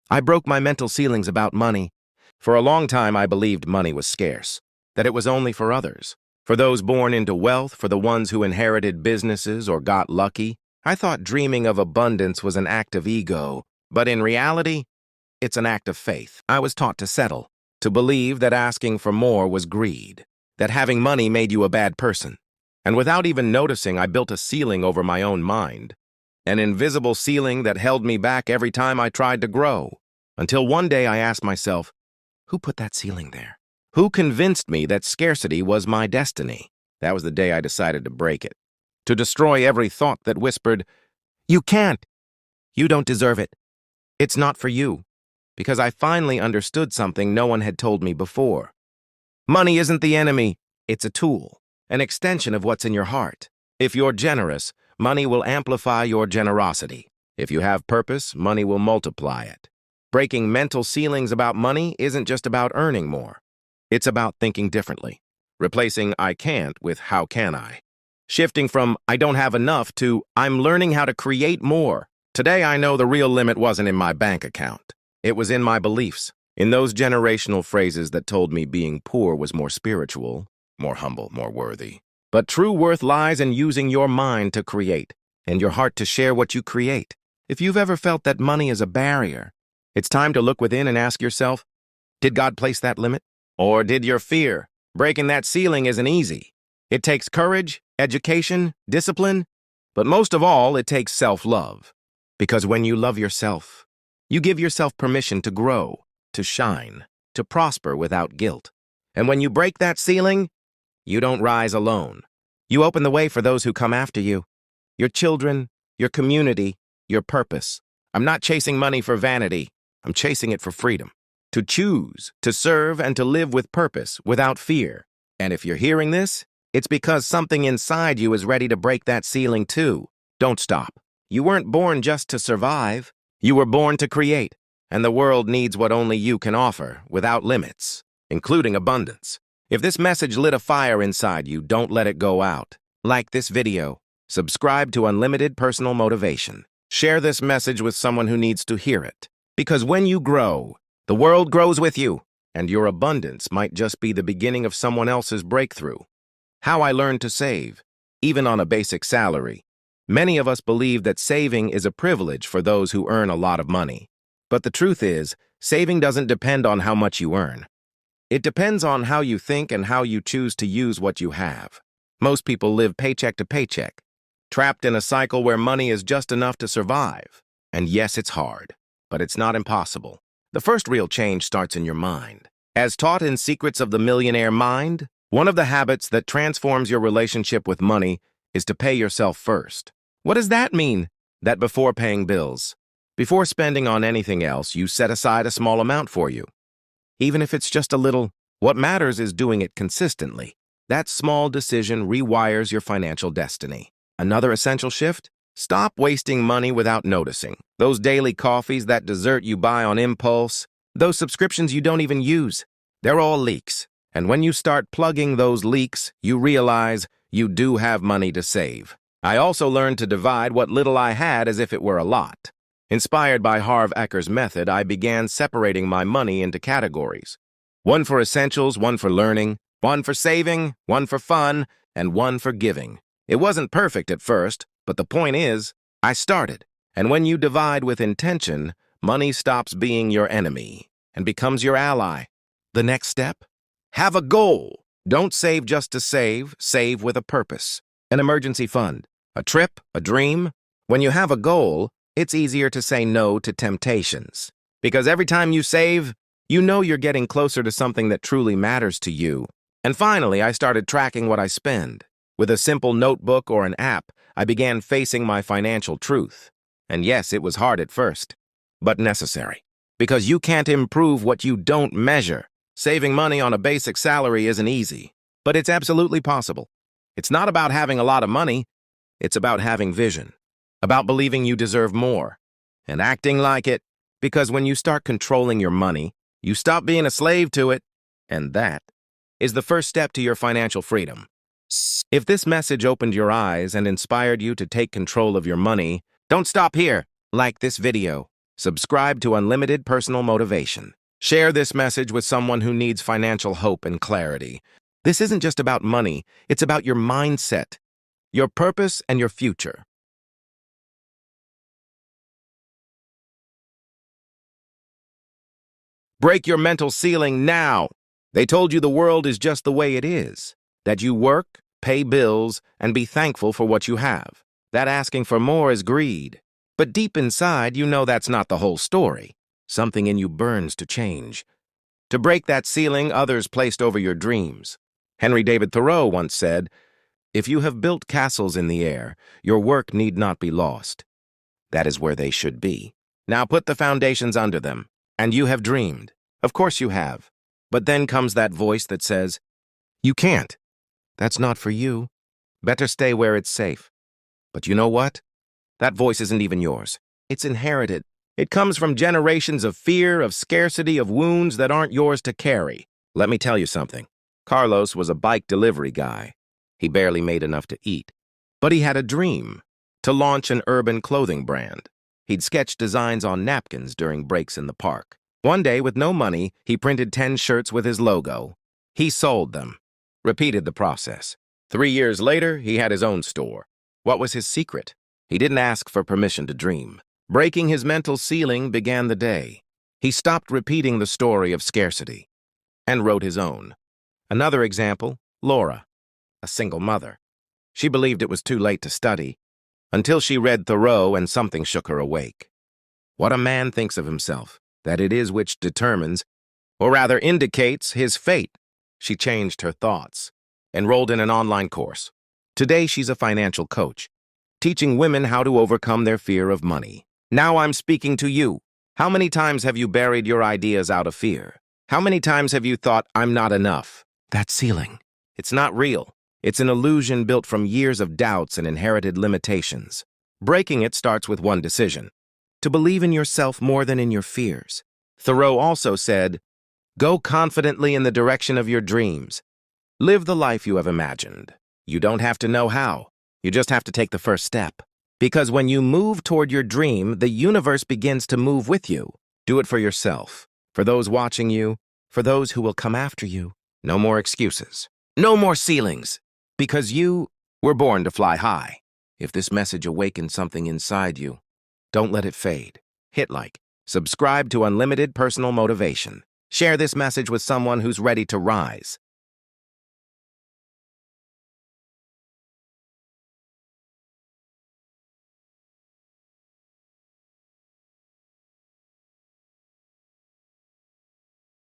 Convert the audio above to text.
I broke my mental ceilings about money. For a long time, I believed money was scarce, that it was only for others. For those born into wealth, for the ones who inherited businesses or got lucky. I thought dreaming of abundance was an act of ego, but in reality, it's an act of faith. I was taught to settle, to believe that asking for more was greed, that having money made you a bad person. And without even noticing, I built a ceiling over my own mind, an invisible ceiling that held me back every time I tried to grow. Until one day I asked myself, who put that ceiling there? Who convinced me that scarcity was my destiny? That was the day I decided to break it, to destroy every thought that whispered, you can't, you don't deserve it, it's not for you, because I finally understood something no one had told me before. Money isn't the enemy, it's a tool, an extension of what's in your heart. If you're generous, money will amplify your generosity. If you have purpose, money will multiply it. Breaking mental ceilings about money isn't just about earning more. It's about thinking differently, replacing I can't with how can I. Shifting from I don't have enough to I'm learning how to create more. Today I know the real limit wasn't in my bank account. It was in my beliefs, in those generational phrases that told me being poor was more spiritual, more humble, more worthy. But true worth lies in using your mind to create, and your heart to share what you create. If you've ever felt that money is a barrier, it's time to look within and ask yourself, did God place that limit? Or did your fear? Breaking that ceiling isn't easy. It takes courage, education, discipline, but most of all, it takes self-love. Because when you love yourself, you give yourself permission to grow, to shine, to prosper without guilt. And when you break that ceiling, you don't rise alone. You open the way for those who come after you. Your children, your community, your purpose. I'm not chasing money for vanity. I'm chasing it for freedom. To choose, to serve, and to live with purpose, without fear. And if you're hearing this, it's because something inside you is ready to break that ceiling too. Don't stop. You weren't born just to survive. You were born to create. And the world needs what only you can offer, without limits, including abundance. If this message lit a fire inside you, don't let it go out. Like this video. Subscribe to Unlimited Personal Motivation. Share this message with someone who needs to hear it. Because when you grow, the world grows with you, and your abundance might just be the beginning of someone else's breakthrough. How I learned to save, even on a basic salary. Many of us believe that saving is a privilege for those who earn a lot of money. But the truth is, saving doesn't depend on how much you earn. It depends on how you think and how you choose to use what you have. Most people live paycheck to paycheck, trapped in a cycle where money is just enough to survive. And yes, it's hard, but it's not impossible. The first real change starts in your mind. As taught in Secrets of the Millionaire Mind, one of the habits that transforms your relationship with money is to pay yourself first. What does that mean? That before paying bills, before spending on anything else, you set aside a small amount for you. Even if it's just a little, what matters is doing it consistently. That small decision rewires your financial destiny. Another essential shift? Stop wasting money without noticing. Those daily coffees, that dessert you buy on impulse, those subscriptions you don't even use, they're all leaks. And when you start plugging those leaks, you realize you do have money to save. I also learned to divide what little I had as if it were a lot. Inspired by Harv Ecker's method, I began separating my money into categories. One for essentials, one for learning, one for saving, one for fun, and one for giving. It wasn't perfect at first, but the point is, I started. And when you divide with intention, money stops being your enemy and becomes your ally. The next step? Have a goal. Don't save just to save with a purpose. An emergency fund, a trip, a dream. When you have a goal, it's easier to say no to temptations. Because every time you save, you know you're getting closer to something that truly matters to you. And finally, I started tracking what I spend. With a simple notebook or an app, I began facing my financial truth. And yes, it was hard at first, but necessary. Because you can't improve what you don't measure. Saving money on a basic salary isn't easy, but it's absolutely possible. It's not about having a lot of money. It's about having vision, about believing you deserve more, and acting like it. Because when you start controlling your money, you stop being a slave to it, and that is the first step to your financial freedom. If this message opened your eyes and inspired you to take control of your money, don't stop here. Like this video, Subscribe to Unlimited Personal Motivation. Share this message with someone who needs financial hope and clarity. This isn't just about money, it's about your mindset, your purpose, and your future. Break your mental ceiling now. They told you the world is just the way it is, that you work, pay bills, and be thankful for what you have. That asking for more is greed. But deep inside, you know that's not the whole story. Something in you burns to change. To break that ceiling others placed over your dreams. Henry David Thoreau once said, "If you have built castles in the air, your work need not be lost. That is where they should be. Now put the foundations under them, and you have dreamed. Of course you have. But then comes that voice that says, 'You can't. That's not for you. Better stay where it's safe.' But you know what? That voice isn't even yours. It's inherited. It comes from generations of fear, of scarcity, of wounds that aren't yours to carry. Let me tell you something. Carlos was a bike delivery guy. He barely made enough to eat. But he had a dream, to launch an urban clothing brand. He'd sketch designs on napkins during breaks in the park. One day, with no money, he printed 10 shirts with his logo. He sold them. Repeated the process. 3 years later, he had his own store. What was his secret? He didn't ask for permission to dream. Breaking his mental ceiling began the day. He stopped repeating the story of scarcity and wrote his own. Another example, Laura, a single mother. She believed it was too late to study until she read Thoreau and something shook her awake. What a man thinks of himself, that it is which determines, or rather indicates, his fate. She changed her thoughts, enrolled in an online course. Today she's a financial coach, teaching women how to overcome their fear of money. Now I'm speaking to you. How many times have you buried your ideas out of fear? How many times have you thought, "I'm not enough"? That ceiling. It's not real. It's an illusion built from years of doubts and inherited limitations. Breaking it starts with one decision: to believe in yourself more than in your fears. Thoreau also said, "Go confidently in the direction of your dreams. Live the life you have imagined. You don't have to know how. You just have to take the first step. Because when you move toward your dream, the universe begins to move with you. Do it for yourself, for those watching you, for those who will come after you. No more excuses. No more ceilings. Because you were born to fly high." If this message awakened something inside you, don't let it fade. Hit like. Subscribe to Unlimited Personal Motivation. Share this message with someone who's ready to rise.